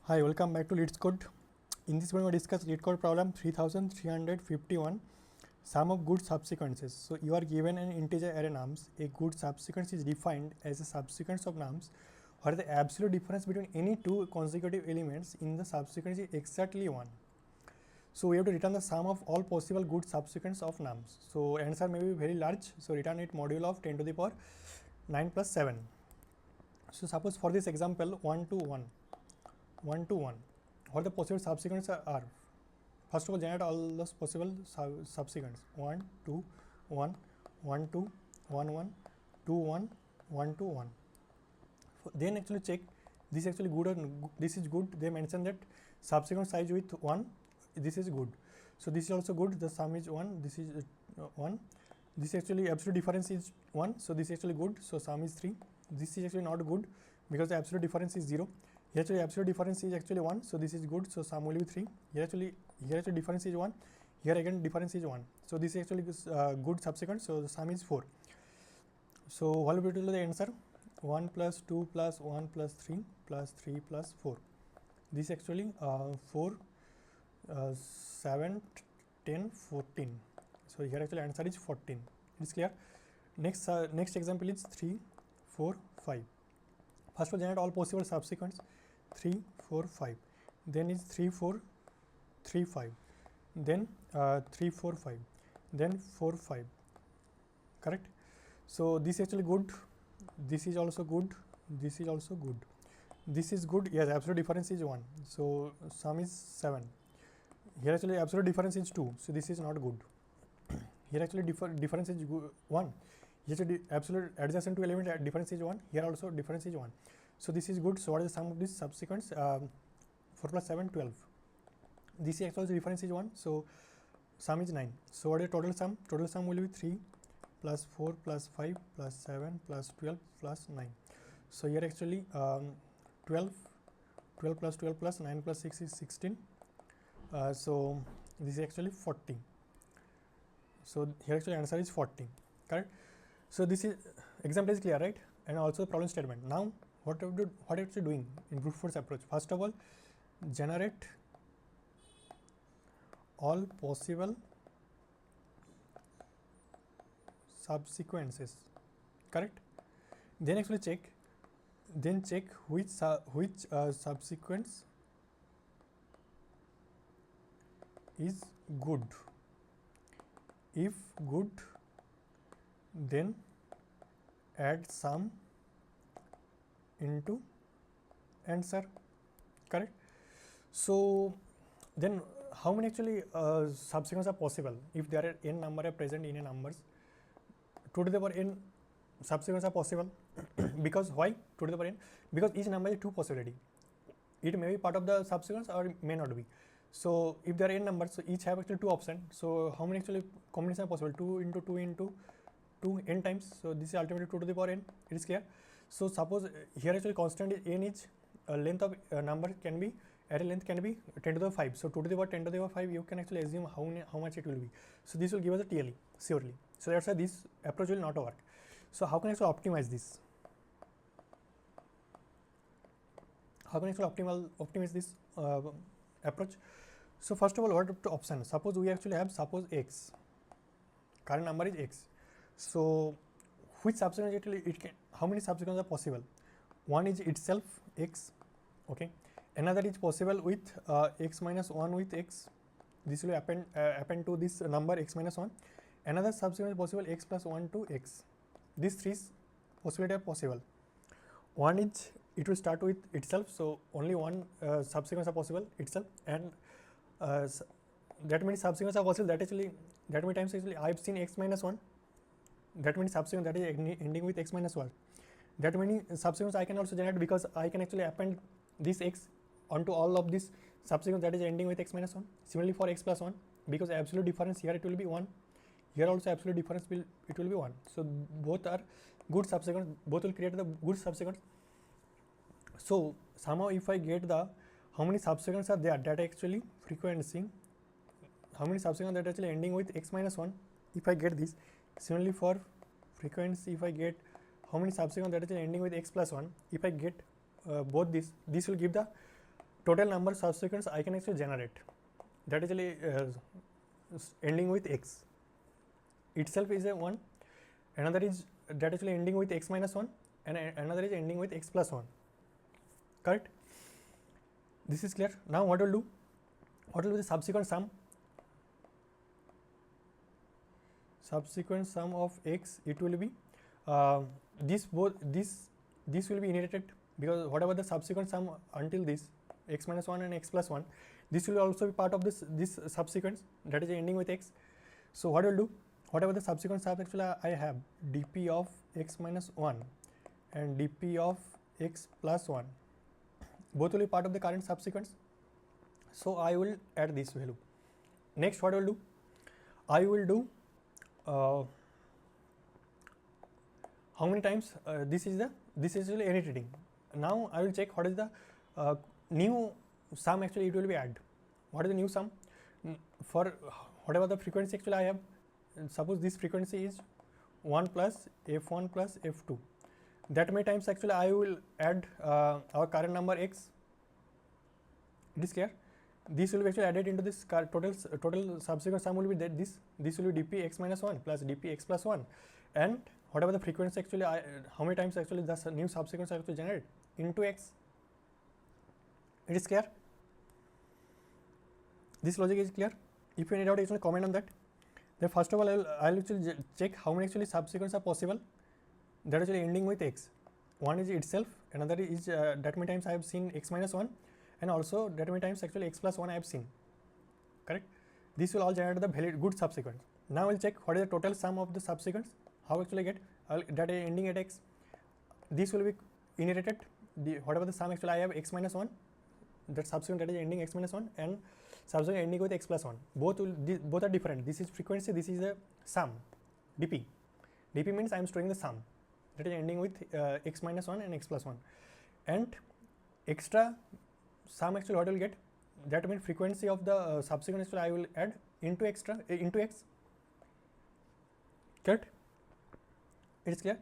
Hi, welcome back to LeetCode. In this video, we discuss LeetCode problem 3351, sum of good subsequences. So you are given an integer array nums. A good subsequence is defined as a subsequence of nums where the absolute difference between any two consecutive elements in the subsequence is exactly 1. So we have to return the sum of all possible good subsequence of nums. So answer may be very large. So return it modulo of 10 to the power 9 plus 7. So suppose for this example 1 to 1. 1 to 1, what the possible subsequences are. First of all, generate all those possible subsequences 1 2 1 1 2 1 1 2 1 1 2 1. Then actually check this actually good or this is good. They mention that subsequent size with 1, this is good. So this is also good. The sum is 1. This is 1. This actually absolute difference is 1. So this is actually good. So sum is 3. This is actually not good because the absolute difference is 0. Here actually absolute difference is actually 1, so this is good, so sum will be 3. Here actually difference is 1, here again difference is 1, so this is actually good subsequent, so the sum is 4. So what will be the answer? 1 plus 2 plus 1 plus 3 plus 3 plus 4. This actually 4 7 10 14. So here actually answer is 14. It's clear. Next example is 3 4 5. First of all, generate all possible subsequents 3 4 5, then is 3 4 3 5, then 3 4 5, then 4 5, correct. So this is actually good, this is also good, this is also good, this is good. Yes, absolute difference is 1, so sum is 7. Here actually absolute difference is 2, so this is not good. Here actually difference is 1. Here absolute adjacent to element difference is 1. Here also difference is 1. So this is good. So what is the sum of this subsequence? 4 plus 7 12. This is actually difference is 1. So sum is 9. So what is the total sum? Total sum will be 3 plus 4 plus 5 plus 7 plus 12 plus 9. So here actually 12 plus 12 plus 9 plus 6 is 16. So this is actually 40. So here actually answer is 40, correct. So this is example is clear, right? And also problem statement. Now what are you doing in brute force approach? First of all, generate all possible subsequences, correct. Then actually check which subsequence is good. If good, then add sum into answer, correct. So then how many actually subsequences are possible? If there are n number are present in a numbers, 2 to the power n subsequences are possible. Because why 2 to the power n? Because each number is 2 possibility. It may be part of the subsequence or it may not be. So if there are n numbers, so each have actually 2 options. So how many actually combinations are possible? 2 into 2 into 2 n times. So this is ultimately 2 to the power n. It is clear. So suppose here actually constant is n is length of number can be array length can be 10 to the power 5. So 2 to the power 10 to the power 5, you can actually assume how much it will be. So this will give us a TLE surely. So that's why this approach will not work. So how can I actually optimize this? How can I actually optimize this approach? So first of all, what are the options? Suppose we actually have x, current number is x. So which subsequence actually it can, how many subsequences are possible? One is itself x, okay. Another is possible with x minus 1 with x. This will append to this number x minus 1. Another subsequence is possible x plus 1 to x. These three possibilities are possible. One is it will start with itself, so only one subsequence are possible itself, and that many subsequences are possible. That many times actually I have seen x minus 1. That many subsequence that is ending with x minus 1. That many subsequence I can also generate because I can actually append this x onto all of this subsequence that is ending with x minus 1. Similarly for x plus 1, because absolute difference here it will be 1. Here also absolute difference will be 1. So both are good subsequence. Both will create the good subsequence. So somehow if I get the how many subsequences are there, that actually frequency, how many subsequences that actually ending with x minus 1, if I get this. Similarly for frequency, if I get how many subsequent that is ending with x plus 1, if I get both this will give the total number of subsequence I can actually generate, that is ending with x itself is a 1, another is that actually ending with x minus 1, and another is ending with x plus 1. Correct? This is clear. Now what will do? What will be the subsequent sum? Subsequent sum of x, it will be this will be inherited, because whatever the subsequent sum until this x minus 1 and x plus 1, this will also be part of this subsequence, that is ending with x. So what will do? Whatever the subsequent sum actually I have, dp of x minus 1 and dp of x plus 1, both will be part of the current subsequence. So I will add this value. Next, what I will do? I will do how many times this is actually inheriting. Now I will check what is the new sum actually it will be add. What is the new sum? For whatever the frequency actually I have, suppose this frequency is 1 plus f1 plus f2. That many times actually I will add our current number x. It is clear? This will be actually added into this total subsequent sum will be that this will be dp x minus 1 plus dp x plus 1, and whatever the frequency actually how many times actually the new subsequence I have to generate into x. It is clear? This logic is clear? If you need out, actually comment on that. Then first of all, I will actually check how many actually subsequences are possible that actually ending with x. One is itself, another is that many times I have seen x minus 1, and also that many times actually x plus 1 I have seen. Correct? This will all generate the valid good subsequence. Now we'll check what is the total sum of the subsequence. How actually get that is ending at x. This will be inherited. Whatever the sum actually I have x minus 1, that subsequent that is ending x minus 1, and subsequent ending with x plus 1. Both are different. This is frequency. This is the sum. dp. dp means I am storing the sum that is ending with x minus 1 and x plus 1, and extra sum actually what I will get, that means frequency of the subsequent actually I will add into extra into x. Correct? It is clear?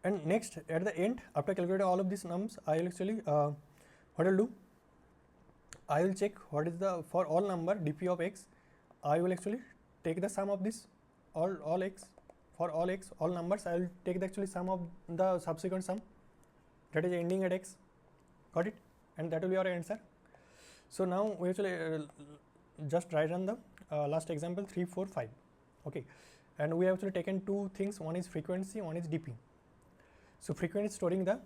And next, at the end, after calculating all of these nums, I will actually what I will do, I will check what is the, for all number dp of x, I will actually take the sum of this all x, for all x, all numbers, I will take the actually sum of the subsequent sum that is ending at x. Got it? And that will be our answer. So now we actually just write on the last example 3, 4, 5. Okay, and we have actually taken two things. One is frequency, one is dp. So frequency is storing the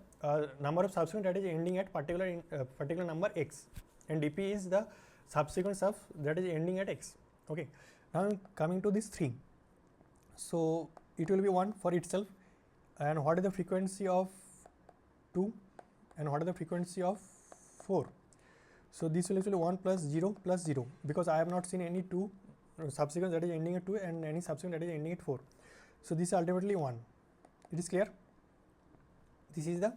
number of subsequent that is ending at particular number x, and dp is the subsequence of that is ending at x. Okay, now coming to this 3. So it will be 1 for itself, and what is the frequency of 2, and what is the frequency of 4? So this will actually 1 plus 0 plus 0, because I have not seen any 2 subsequence that is ending at 2 and any subsequent that is ending at 4. So this is ultimately 1. It is clear? This is the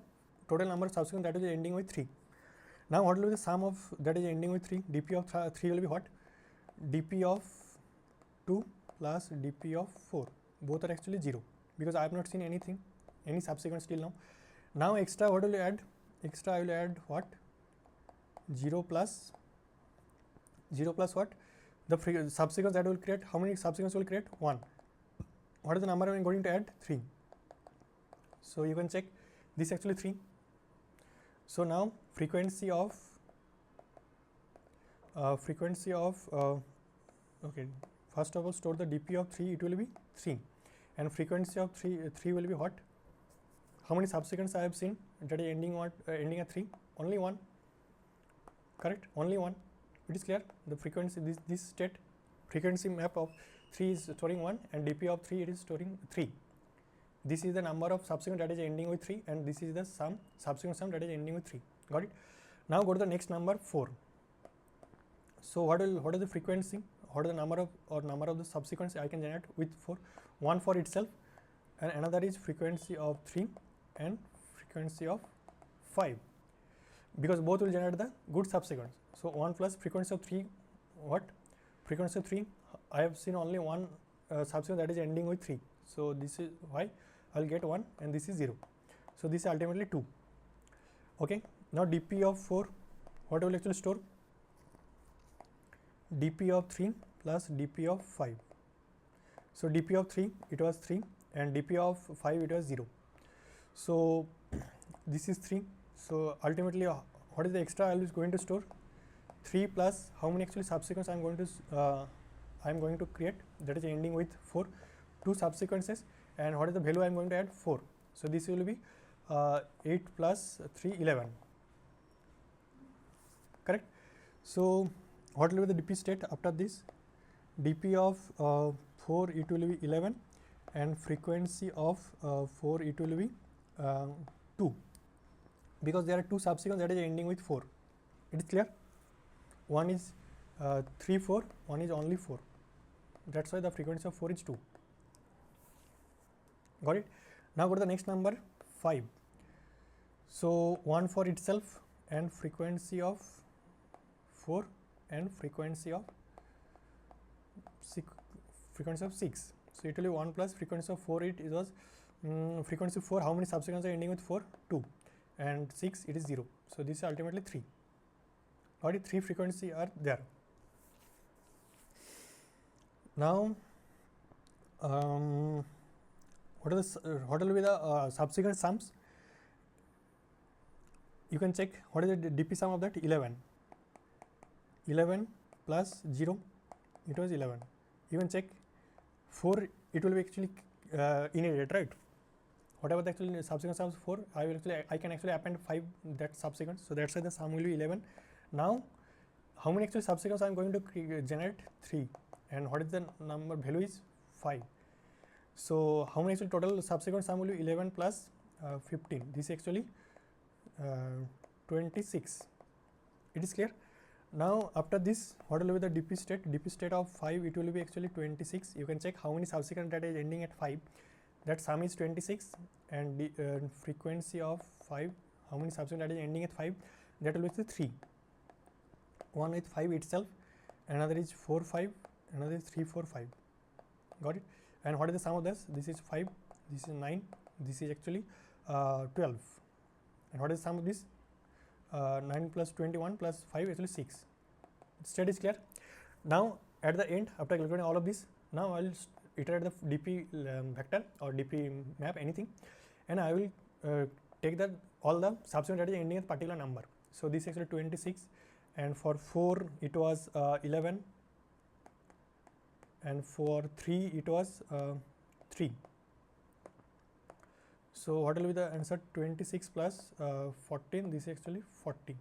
total number of subsequent that is ending with 3. Now what will be the sum of that is ending with 3? dp of 3 will be what? dp of 2 plus dp of 4. Both are actually 0, because I have not seen anything, any subsequence till now. Now extra what will you add? Extra I will add what? 0 plus what? The subsequence that will create, how many subsequence will create? 1. What is the number I am going to add? 3. So you can check, this actually 3. So now frequency of okay, first of all store the dp of 3, it will be 3, and frequency of 3 will be what? How many subsequence I have seen that is ending at 3? Only 1. Correct? Only 1. It is clear? The frequency, this state frequency map of 3 is storing 1, and dp of 3 it is storing 3. This is the number of subsequent that is ending with 3, and this is the subsequent sum that is ending with 3. Got it? Now go to the next number 4. So what is the frequency? What is the number of the subsequence I can generate with 4? 1 for itself, and another is frequency of 3 and frequency of 5, because both will generate the good subsequence. So 1 plus frequency of 3, what? Frequency of 3, I have seen only one subsequence that is ending with 3. So this is why I will get 1, and this is 0. So this is ultimately 2. Okay. Now dp of 4, what will actually store? dp of 3 plus dp of 5. So dp of 3 it was 3 and dp of 5 it was 0. So this is 3. So ultimately what is the extra I is going to store? 3 plus how many actually subsequence I am going to create, that is ending with 4, 2 subsequences, and what is the value I am going to add? 4. So this will be 8 plus 3 11, correct? So what will be the dp state after this? dp of 4 it will be 11 and frequency of 4 it will be 2, because there are 2 subsequences that is ending with 4. It is clear? One is 3 4, one is only 4. That's why the frequency of 4 is 2. Got it? Now go to the next number 5. So 1 for itself and frequency of 4 and frequency of 6. So it will be 1 plus frequency of 4. It was frequency 4. How many subsequences are ending with 4? 2, and 6 it is 0. So this is ultimately 3. Got it? 3 frequency are there. Now what will be the subsequent sums? You can check what is the dp sum of that. 11 plus 0 it was 11. You can check 4 it will be actually inherit, right? Whatever the actual subsequent sums 4, I can actually append 5 that subsequence. So that's why the sum will be 11. Now how many actual subsequences I am going to generate? 3, and what is the number value is 5. So how many actual total subsequent sum will be? 11 plus 15. This is actually 26. It is clear? Now after this, what will be the dp state? dp state of 5 it will be actually 26. You can check how many subsequent that is ending at 5. That sum is 26, and the frequency of 5, how many subsequent that is ending at 5, that will be 3. One with 5 itself, another is 4 5, another is 3 4 5. Got it? And what is the sum of this? This is 5, this is 9, this is actually 12. And what is the sum of this? 9 plus 21 plus 5 actually 6. State is clear. Now at the end, after calculating all of this, now I will iterate the dp vector or dp map, anything, and I will take that all the subsequent that is ending with particular number. So this is actually 26, and for 4 it was 11, and for 3 it was 3. So what will be the answer? 26 plus 14, this is actually 40.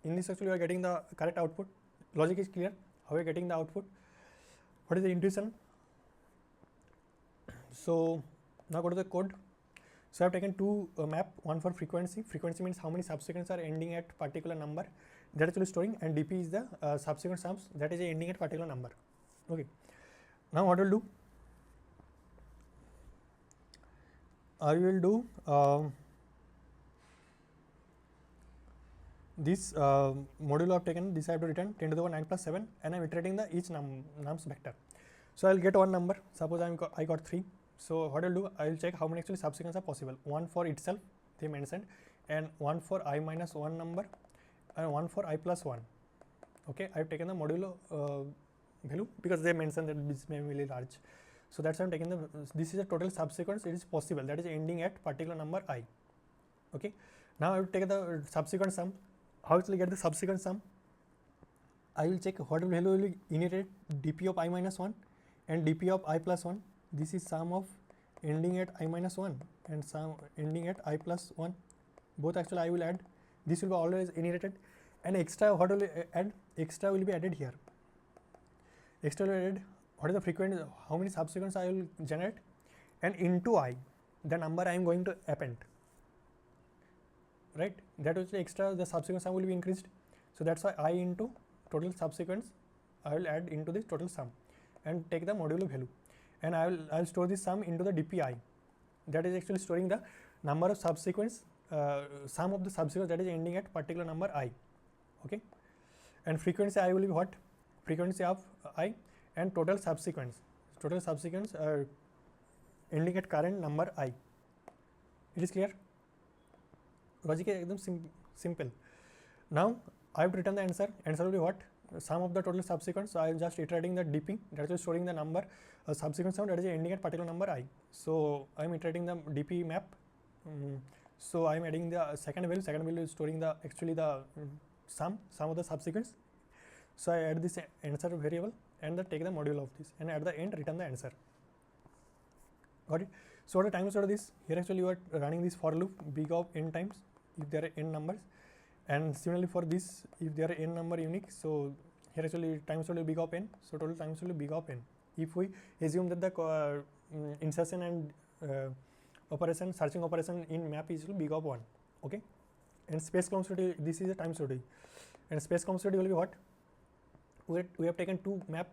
In this actually you are getting the correct output. Logic is clear. How you are getting the output? What is the intuition? So now go to the code. So I have taken 2 map, one for frequency. Frequency means how many subsequences are ending at particular number, that is actually storing, and dp is the subsequent sums that is ending at particular number. Okay. Now what will do? I will do this module I have taken. This I have to return 10 to the power 9 plus 7, and I am iterating the each nums vector. So I will get one number. Suppose I got 3. So what I will do? I will check how many actually subsequences are possible. 1 for itself they mentioned, and 1 for I minus 1 number, and 1 for I plus 1. Okay, I have taken the modulo value because they mentioned that this may be really large. So that's why I am taking this is a total subsequence. It is possible that is ending at particular number I. Okay. Now I will take the subsequent sum. How will I get the subsequent sum? I will check what value will be inherit, dp of I minus 1 and dp of I plus 1. This is sum of ending at I minus 1 and sum ending at I plus 1. Both actually I will add. This will be always inherited, and extra what will add? Extra will be added here. Extra will be added. What is the frequency? How many subsequences I will generate, and into I, the number I am going to append. Right? That will be extra. The subsequent sum will be increased. So that's why I into total subsequence I will add into this total sum, and take the modulo value, and I will store this sum into the dpi. That is actually storing the number of subsequence, sum of the subsequence that is ending at particular number I. Okay, and frequency I will be what? Frequency of I and total subsequence. Total subsequence ending at current number I. It is clear? Logic is एकदम simple. Now I have written the answer. Answer will be what? Sum of the total subsequence. So I am just iterating the DP, that is storing the number, a subsequent sum that is ending at particular number I. So I am iterating the DP map. So I am adding the second value. Second value is storing the actually the sum of the subsequence. So I add this answer variable and then take the module of this, and at the end return the answer. Got it? So what the time of this? Here actually you are running this for loop big of n times if there are n numbers, and similarly for this, if there are n number unique, so here actually times will be big of n, so total times will be big of n. If we assume that the insertion and operation, searching operation in map is big of 1, okay, and space complexity, this is the time study, and space complexity will be what? We have taken 2 map,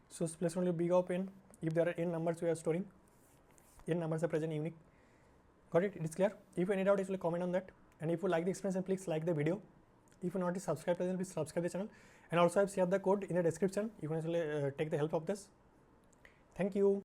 so space will be big of n. If there are n numbers we are storing, n numbers are present unique. Got it? It is clear. If any doubt, actually comment on that. And if you like the explanation, please like the video. If you not subscribe to the channel, please subscribe the channel. And also I have shared the code in the description. You can actually take the help of this. Thank you.